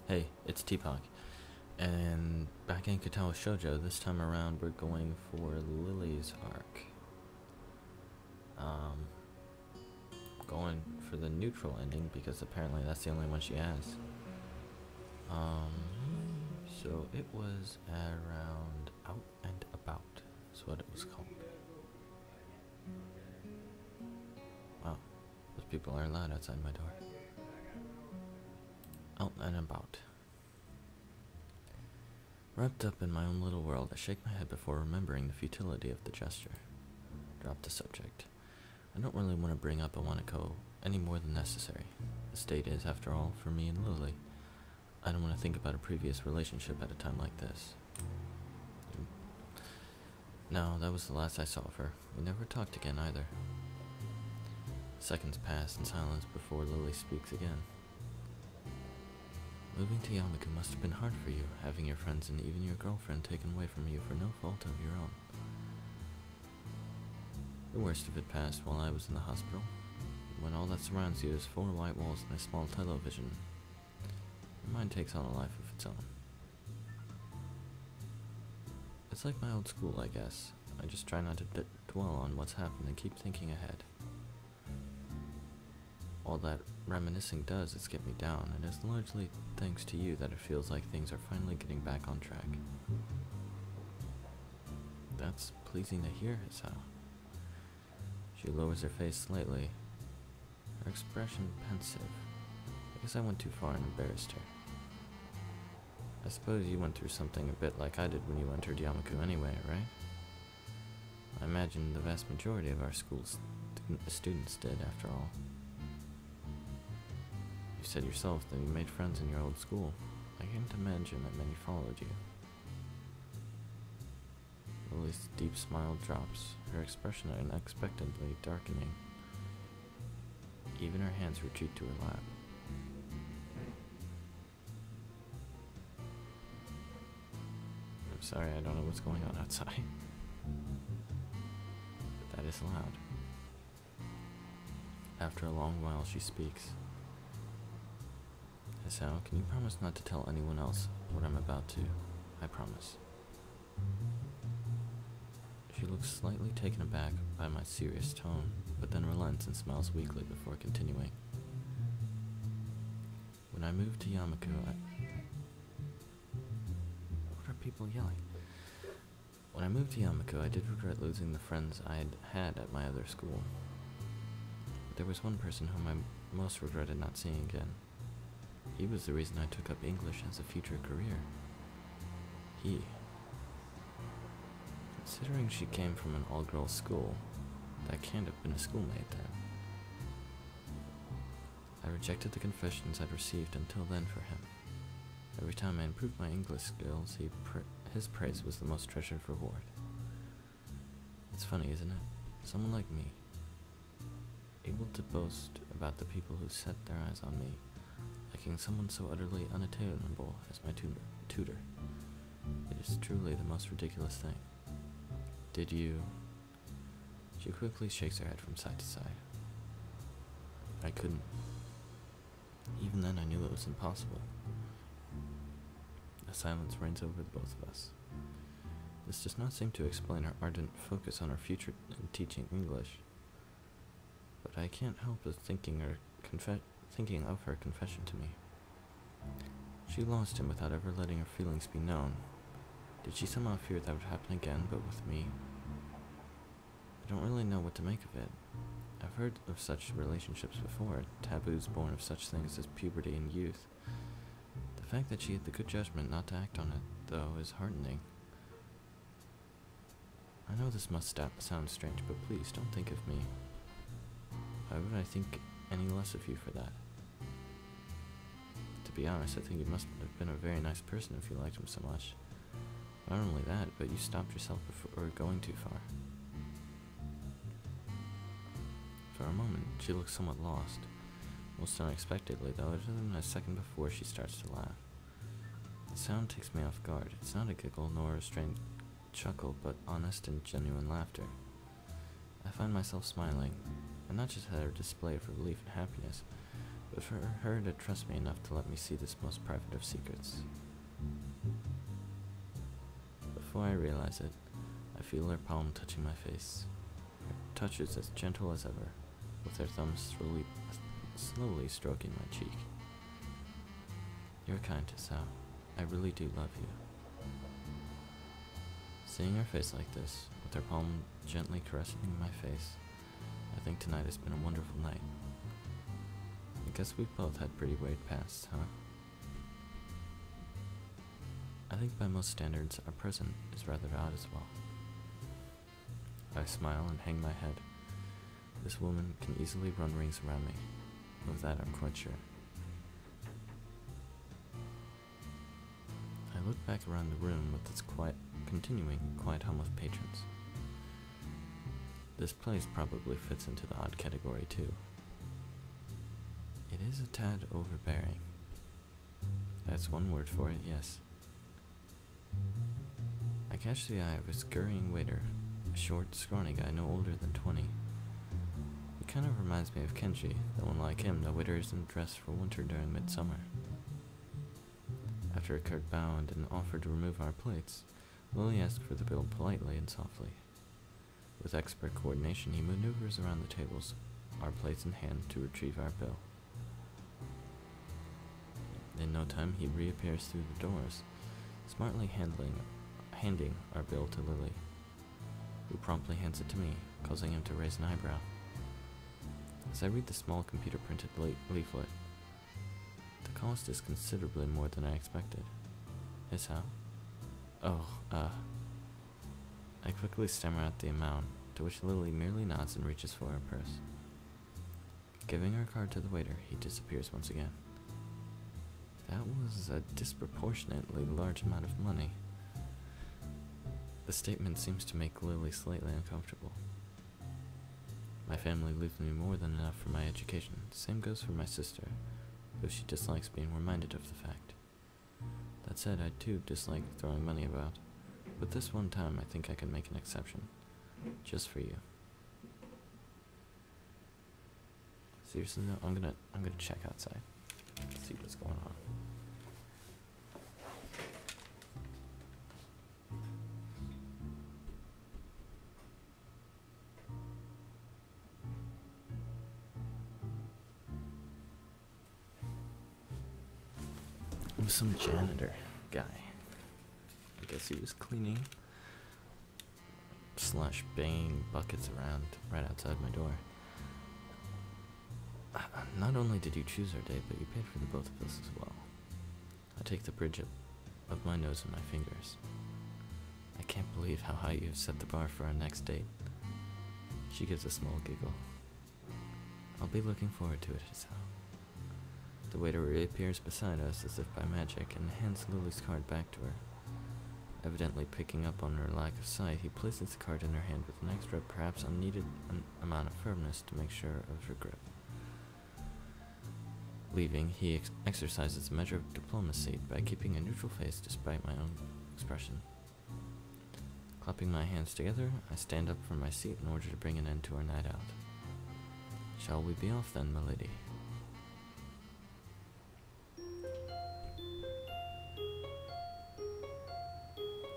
Hey, it's Tpok, and back in Katawa Shoujo, this time around we're going for Lilly's arc. Um, Going for the neutral ending because apparently that's the only one she has. So it was around Out and About, is what it was called. Wow, those people are loud outside my door. Out and About. Wrapped up in my own little world, I shake my head before remembering the futility of the gesture. Drop the subject. I don't really want to bring up Iwanako any more than necessary. The state is, after all, for me and Lilly. I don't want to think about a previous relationship at a time like this. No, that was the last I saw of her. We never talked again either. Seconds pass in silence before Lilly speaks again. Moving to Yamaku must have been hard for you, having your friends and even your girlfriend taken away from you for no fault of your own. The worst of it passed while I was in the hospital, when all that surrounds you is 4 white walls and a small television. Your mind takes on a life of its own. It's like my old school, I guess. I just try not to dwell on what's happened and keep thinking ahead. All that reminiscing does is get me down, and it's largely thanks to you that it feels like things are finally getting back on track. That's pleasing to hear, Hisao. She lowers her face slightly, her expression pensive. I guess I went too far and embarrassed her. I suppose you went through something a bit like I did when you entered Yamaku anyway, right? I imagine the vast majority of our school's students did, after all. You said yourself that you made friends in your old school. I can't imagine that many followed you. Lily's deep smile drops, her expression unexpectedly darkening. Even her hands retreat to her lap. I'm sorry, I don't know what's going on outside. But that is loud. After a long while, she speaks. Hisao, can you promise not to tell anyone else what I'm about to? I promise. She looks slightly taken aback by my serious tone, but then relents and smiles weakly before continuing. When I moved to Yamaku, What are people yelling? When I moved to Yamaku, I did regret losing the friends I had at my other school. But there was one person whom I most regretted not seeing again. He was the reason I took up English as a future career. Considering she came from an all-girls school, that can't have been a schoolmate then. I rejected the confessions I'd received until then for him. Every time I improved my English skills, his praise was the most treasured reward. It's funny, isn't it? Someone like me, able to boast about the people who set their eyes on me, liking someone so utterly unattainable as my tutor. It is truly the most ridiculous thing. Did you? She quickly shakes her head from side to side. I couldn't. Even then I knew it was impossible. A silence reigns over the both of us. This does not seem to explain her ardent focus on her future in teaching English. But I can't help but thinking of her confession to me. She lost him without ever letting her feelings be known. Did she somehow fear that would happen again, but with me? I don't really know what to make of it. I've heard of such relationships before, taboos born of such things as puberty and youth. The fact that she had the good judgment not to act on it, though, is heartening. I know this must sound strange, but please don't think of me. Why would I think any less of you for that? To be honest, I think you must have been a very nice person if you liked him so much. Not only that, but you stopped yourself before going too far. For a moment, she looks somewhat lost. Most unexpectedly, though, it isn't a second before she starts to laugh. The sound takes me off guard. It's not a giggle nor a strained chuckle, but honest and genuine laughter. I find myself smiling, and not just at her display of relief and happiness, but for her to trust me enough to let me see this most private of secrets. Before I realize it, I feel her palm touching my face. Her touch is as gentle as ever, with her thumbs slowly stroking my cheek. You're kind, Hisao. I really do love you. Seeing her face like this, with her palm gently caressing my face, I think tonight has been a wonderful night. I guess we've both had pretty weird pasts, huh? I think by most standards, our present is rather odd as well. I smile and hang my head. This woman can easily run rings around me. Of that I'm quite sure. I look back around the room with its continuing quiet hum of patrons. This place probably fits into the odd category too. It is a tad overbearing. That's one word for it, yes. I catch the eye of a scurrying waiter, a short, scrawny guy no older than 20. He kind of reminds me of Kenji, though unlike him, the waiter isn't dressed for winter during midsummer. After a curt bow and an offer to remove our plates, Lilly asks for the bill politely and softly. With expert coordination, he maneuvers around the tables, our plates in hand, to retrieve our bill. In no time, he reappears through the doors, smartly handing our bill to Lilly, who promptly hands it to me, causing him to raise an eyebrow. As I read the small computer-printed leaflet, the cost is considerably more than I expected. Hisao? Oh, I quickly stammer out the amount, to which Lilly merely nods and reaches for her purse. Giving her card to the waiter, he disappears once again. That was a disproportionately large amount of money. The statement seems to make Lilly slightly uncomfortable. My family leaves me more than enough for my education. The same goes for my sister, though she dislikes being reminded of the fact. That said, I too dislike throwing money about, but this one time I think I can make an exception. Just for you. Seriously though, I'm gonna check outside. See what's going on. It was some janitor guy. I guess he was cleaning / banging buckets around right outside my door. Not only did you choose our date, but you paid for the both of us as well. I take the bridge of my nose in my fingers. I can't believe how high you have set the bar for our next date. She gives a small giggle. I'll be looking forward to it, Hisao. The waiter reappears beside us as if by magic and hands Lily's card back to her. Evidently picking up on her lack of sight, he places the card in her hand with an extra, perhaps unneeded amount of firmness to make sure of her grip. Leaving, he exercises a measure of diplomacy by keeping a neutral face despite my own expression. Clapping my hands together, I stand up from my seat in order to bring an end to our night out. Shall we be off then, milady?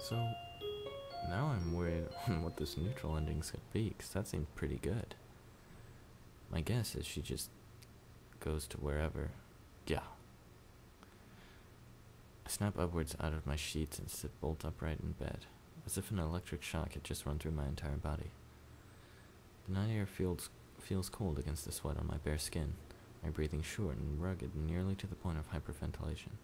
So, now I'm worried on what this neutral ending's gonna be, because that seemed pretty good. My guess is she just goes to wherever. Yeah. I snap upwards out of my sheets and sit bolt upright in bed, as if an electric shock had just run through my entire body. The night air feels cold against the sweat on my bare skin, my breathing short and rugged nearly to the point of hyperventilation.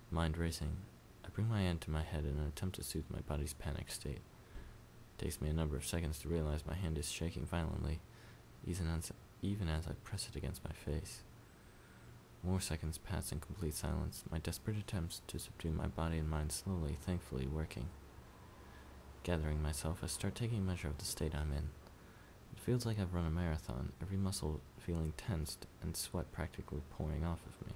Mind racing, I bring my hand to my head in an attempt to soothe my body's panicked state. It takes me a number of seconds to realize my hand is shaking violently, even as I press it against my face. More seconds pass in complete silence, my desperate attempts to subdue my body and mind slowly, thankfully, working. Gathering myself, I start taking measure of the state I'm in. It feels like I've run a marathon, every muscle feeling tensed and sweat practically pouring off of me.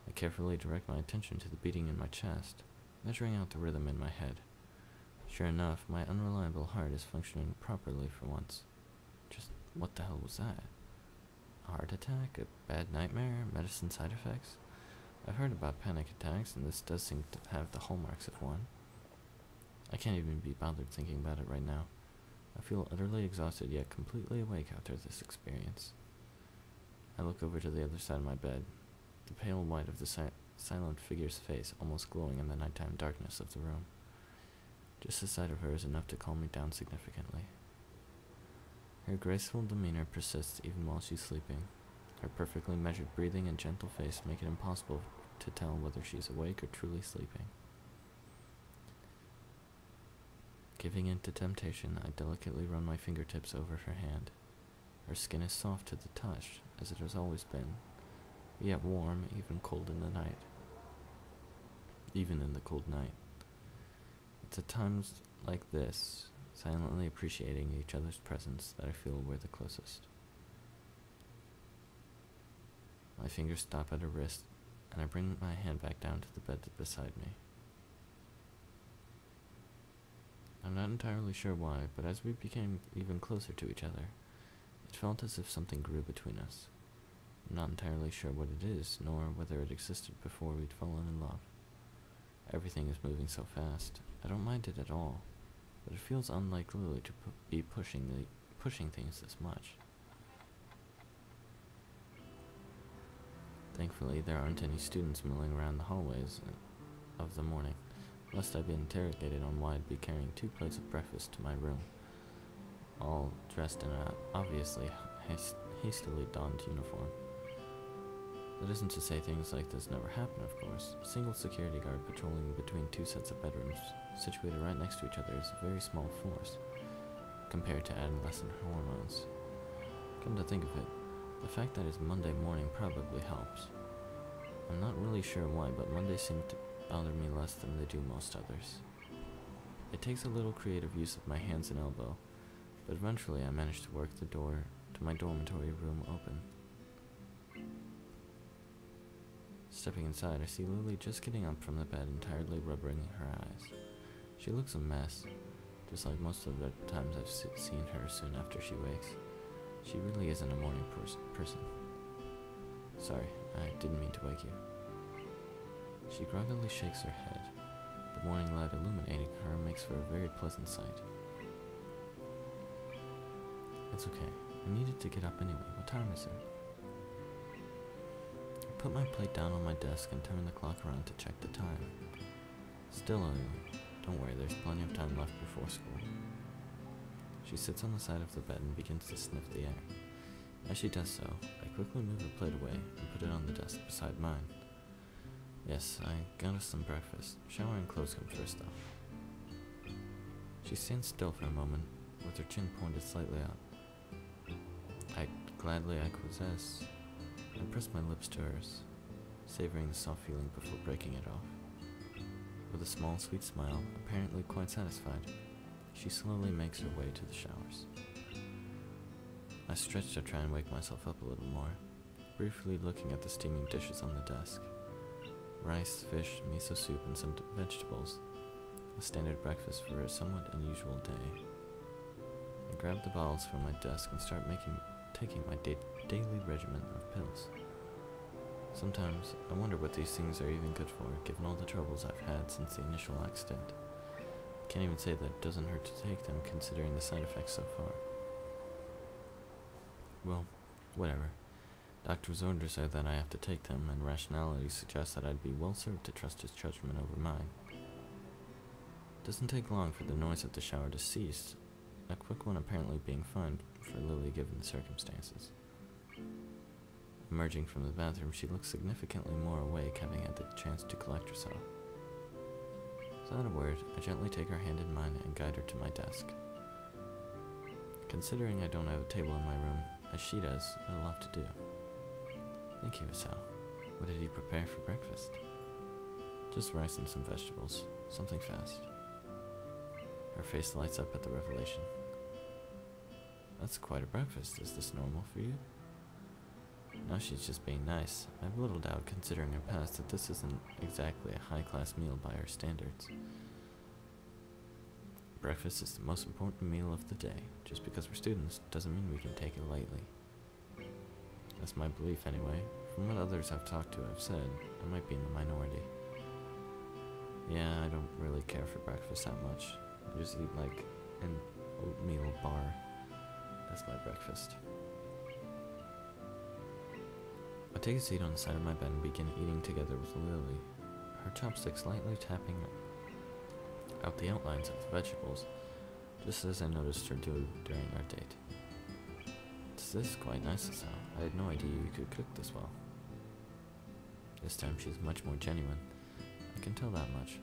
I carefully direct my attention to the beating in my chest, measuring out the rhythm in my head. Sure enough, my unreliable heart is functioning properly for once. Just what the hell was that? A heart attack? A bad nightmare? Medicine side effects? I've heard about panic attacks, and this does seem to have the hallmarks of one. I can't even be bothered thinking about it right now. I feel utterly exhausted yet completely awake after this experience. I look over to the other side of my bed, the pale white of the silent figure's face almost glowing in the nighttime darkness of the room. Just the sight of her is enough to calm me down significantly. Her graceful demeanor persists even while she's sleeping. Her perfectly measured breathing and gentle face make it impossible to tell whether she's awake or truly sleeping. Giving in to temptation, I delicately run my fingertips over her hand. Her skin is soft to the touch, as it has always been, yet warm, even cold in the night. Even in the cold night. It's at times like this, silently appreciating each other's presence, that I feel we're the closest. My fingers stop at her wrist, and I bring my hand back down to the bed beside me. I'm not entirely sure why, but as we became even closer to each other, it felt as if something grew between us. I'm not entirely sure what it is, nor whether it existed before we'd fallen in love. Everything is moving so fast. I don't mind it at all, but it feels unlike Lilly to be pushing things this much. Thankfully, there aren't any students milling around the hallways of the morning, lest I be interrogated on why I'd be carrying 2 plates of breakfast to my room, all dressed in an obviously hastily donned uniform. That isn't to say things like this never happen, of course. A single security guard patrolling between 2 sets of bedrooms, situated right next to each other, is a very small force, compared to adolescent hormones. Come to think of it, the fact that it's Monday morning probably helps. I'm not really sure why, but Mondays seem to bother me less than they do most others. It takes a little creative use of my hands and elbow, but eventually I manage to work the door to my dormitory room open. Stepping inside, I see Lilly just getting up from the bed and tiredly rubbing her eyes. She looks a mess, just like most of the times I've seen her soon after she wakes. She really isn't a morning person. Sorry, I didn't mean to wake you. She groggily shakes her head. The morning light illuminating her makes for a very pleasant sight. It's okay. I needed to get up anyway. What time is it? I put my plate down on my desk and turn the clock around to check the time. Still early. Don't worry, there's plenty of time left before school. She sits on the side of the bed and begins to sniff the air. As she does so, I quickly move her plate away and put it on the desk beside mine. Yes, I got us some breakfast. Shower and clothes come first, though. She stands still for a moment, with her chin pointed slightly up. I gladly acquiesce and press my lips to hers, savoring the soft feeling before breaking it off. With a small, sweet smile, apparently quite satisfied, she slowly makes her way to the showers. I stretch to try and wake myself up a little more, briefly looking at the steaming dishes on the desk. Rice, fish, miso soup, and some vegetables. A standard breakfast for a somewhat unusual day. I grab the bottles from my desk and start taking my daily regimen of pills. Sometimes I wonder what these things are even good for, given all the troubles I've had since the initial accident. Can't even say that it doesn't hurt to take them, considering the side effects so far. Well, whatever. Doctor's orders are that I have to take them, and rationality suggests that I'd be well served to trust his judgment over mine. It doesn't take long for the noise of the shower to cease, a quick one apparently being fine for Lilly given the circumstances. Emerging from the bathroom, she looks significantly more awake, having had the chance to collect herself. Without a word, I gently take her hand in mine and guide her to my desk. Considering I don't have a table in my room, as she does, it'll have to do. Thank you, Hisao. What did he prepare for breakfast? Just rice and some vegetables. Something fast. Her face lights up at the revelation. That's quite a breakfast. Is this normal for you? No, she's just being nice. I have little doubt, considering her past, that this isn't exactly a high-class meal by her standards. Breakfast is the most important meal of the day. Just because we're students doesn't mean we can take it lightly. That's my belief anyway. From what others I've talked to have said, I might be in the minority. Yeah, I don't really care for breakfast that much. I just eat like an oatmeal bar. That's my breakfast. I take a seat on the side of my bed and begin eating together with Lily, her chopsticks lightly tapping out the outlines of the vegetables, just as I noticed her do during our date. This is quite nice, Hisao. I had no idea you could cook this well. This time she's much more genuine. I can tell that much.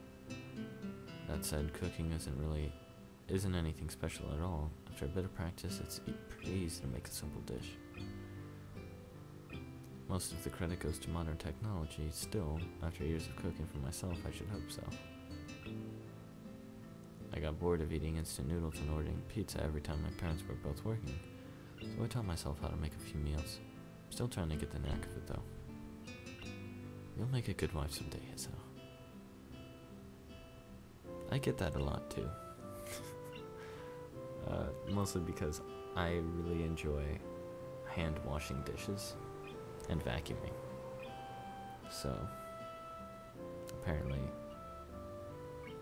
That said, cooking isn't anything special at all. After a bit of practice, it's pretty easy to make a simple dish. Most of the credit goes to modern technology. Still, after years of cooking for myself, I should hope so. I got bored of eating instant noodles and ordering pizza every time my parents were both working, so I taught myself how to make a few meals. I'm still trying to get the knack of it though. You'll make a good wife someday, Hisao. I get that a lot too. Mostly because I really enjoy hand washing dishes and vacuuming. So, apparently,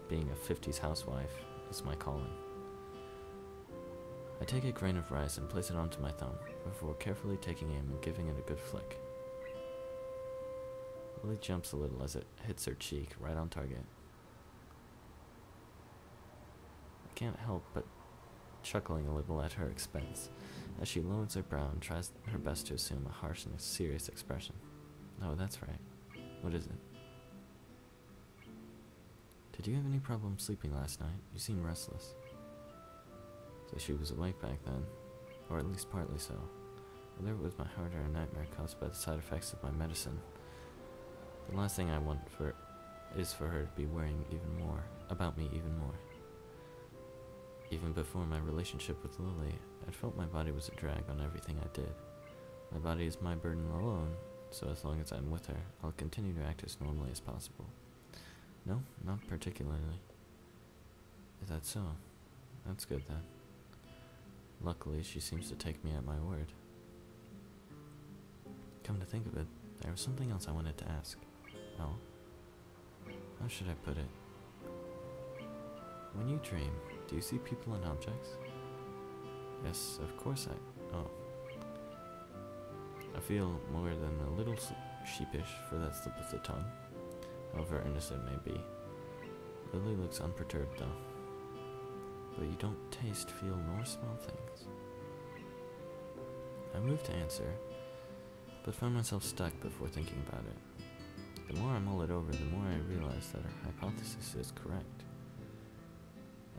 being a 50s housewife is my calling. I take a grain of rice and place it onto my thumb, before carefully taking aim and giving it a good flick. Lily jumps a little as it hits her cheek, right on target. I can't help but chuckling a little at her expense, as she lowers her brow and tries her best to assume a harsh and serious expression. Oh, that's right. What is it? Did you have any problem sleeping last night? You seem restless. So she was awake back then, or at least partly so. Whether it was my heart or a nightmare caused by the side effects of my medicine, the last thing I want is for her to be worrying about me even more. Even before my relationship with Lily, I felt my body was a drag on everything I did. My body is my burden alone, so as long as I'm with her, I'll continue to act as normally as possible. No, not particularly. Is that so? That's good then. Luckily, she seems to take me at my word. Come to think of it, there was something else I wanted to ask. Oh? How should I put it? When you dream, do you see people and objects? Yes, of course oh. I feel more than a little sheepish for that slip of the tongue, however earnest it may be. Lily looks unperturbed though. But you don't taste, feel, nor smell things. I moved to answer, but found myself stuck before thinking about it. The more I mull it over, the more I realize that her hypothesis is correct.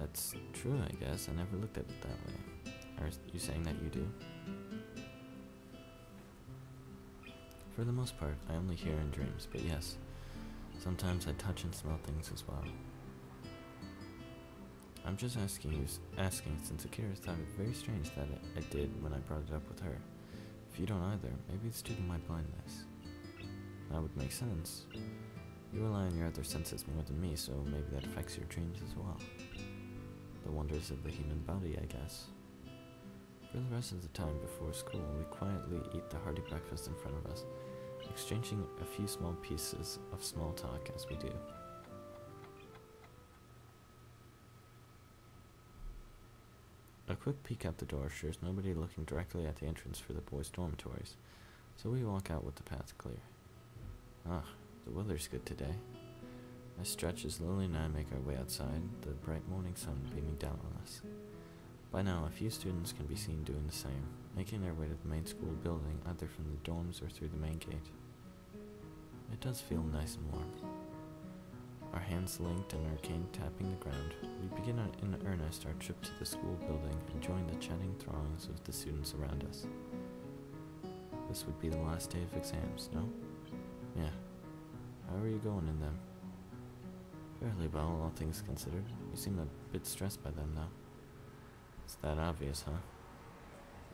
That's true, I guess. I never looked at it that way. Are you saying that you do? For the most part, I only hear in dreams, but yes, sometimes I touch and smell things as well. I'm just asking since Akira thought it very strange that I did when I brought it up with her. If you don't either, maybe it's due to my blindness. That would make sense. You rely on your other senses more than me, so maybe that affects your dreams as well. The wonders of the human body, I guess. For the rest of the time before school, we quietly eat the hearty breakfast in front of us, exchanging a few small pieces of small talk as we do. A quick peek out the door shows nobody looking directly at the entrance for the boys' dormitories, so we walk out with the path clear. Ah, the weather's good today. I stretch as Lily and I make our way outside, the bright morning sun beaming down on us. By now, a few students can be seen doing the same, making their way to the main school building either from the dorms or through the main gate. It does feel nice and warm. Our hands linked and our cane tapping the ground, we begin in earnest our trip to the school building and join the chatting throngs of the students around us. This would be the last day of exams, no? Yeah. How are you going in them? Fairly well, all things considered. You seem a bit stressed by them, though. It's that obvious, huh?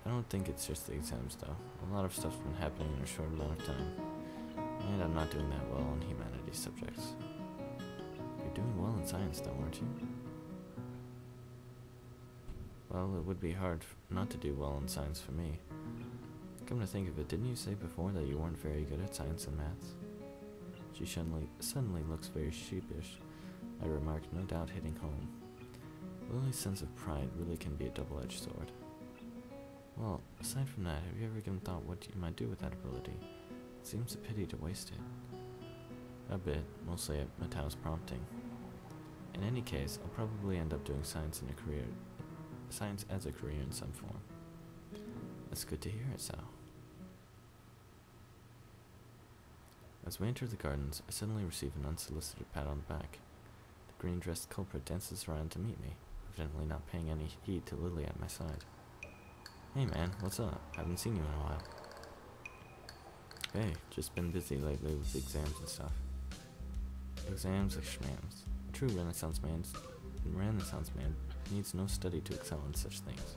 I don't think it's just the exams, though. A lot of stuff's been happening in a short amount of time. And I'm not doing that well on humanities subjects. You're doing well in science, though, aren't you? Well, it would be hard not to do well in science for me. Come to think of it, didn't you say before that you weren't very good at science and maths? She suddenly looks very sheepish. I remarked, no doubt hitting home. Lily's sense of pride really can be a double-edged sword. Well, aside from that, have you ever given thought what you might do with that ability? It seems a pity to waste it. A bit, mostly at Matao's prompting. In any case, I'll probably end up doing science as a career in some form. That's good to hear, Hisao. As we enter the gardens, I suddenly receive an unsolicited pat on the back. The green-dressed culprit dances around to meet me, evidently not paying any heed to Lilly at my side. Hey man, what's up? Haven't seen you in a while. Hey, just been busy lately with the exams and stuff. Exams are schmams. A true Renaissance man needs no study to excel in such things.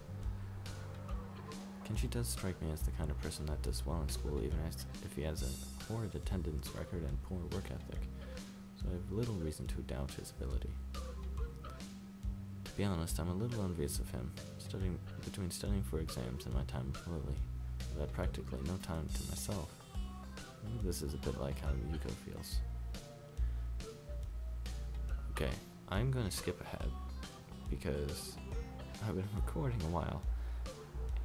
Kenshi does strike me as the kind of person that does well in school, even if he has a horrid attendance record and poor work ethic, so I have little reason to doubt his ability. To be honest, I'm a little envious of him. Between studying for exams and my time with Lilly, I've had practically no time to myself. Maybe this is a bit like how Yuko feels. Okay, I'm gonna skip ahead, because I've been recording a while,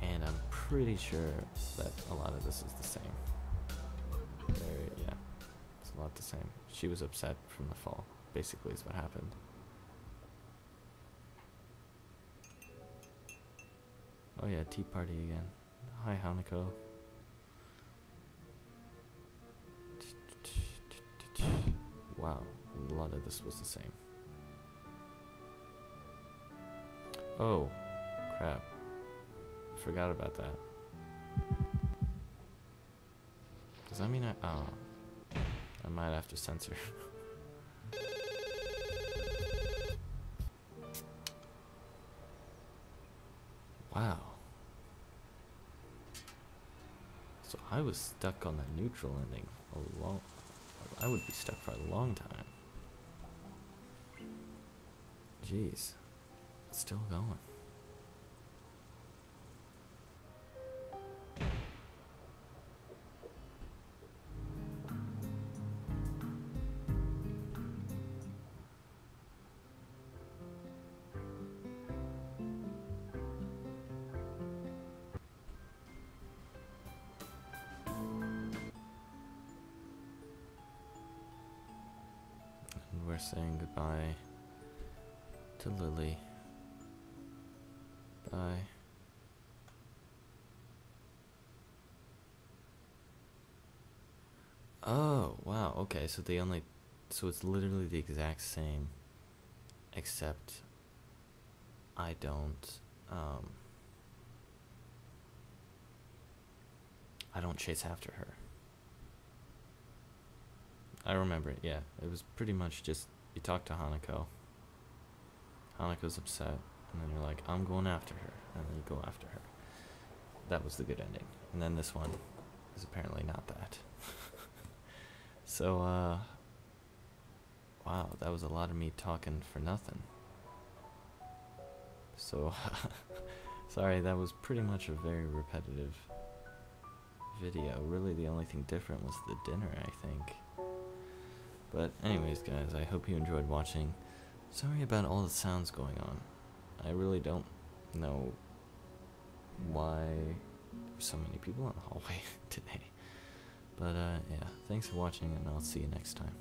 and I'm pretty sure that a lot of this is the same. Yeah, it's a lot the same. She was upset from the fall, basically is what happened. Oh yeah, tea party again. Hi, Hanako. Wow, a lot of this was the same. Oh, crap. Forgot about that. Does that mean I might have to censor. Wow. So I was stuck on that neutral ending I would be stuck for a long time. Jeez. It's still going. We're saying goodbye to Lilly. Bye. Oh, wow, okay, so it's literally the exact same, except I don't chase after her. I remember it, yeah. It was pretty much just, you talk to Hanako. Hanako's upset, and then you're like, I'm going after her. And then you go after her. That was the good ending. And then this one is apparently not that. So, wow, that was a lot of me talking for nothing. So, sorry, that was pretty much a very repetitive video. Really, the only thing different was the dinner, I think. But anyways, guys, I hope you enjoyed watching. Sorry about all the sounds going on. I really don't know why there's so many people in the hallway today. But yeah, thanks for watching, and I'll see you next time.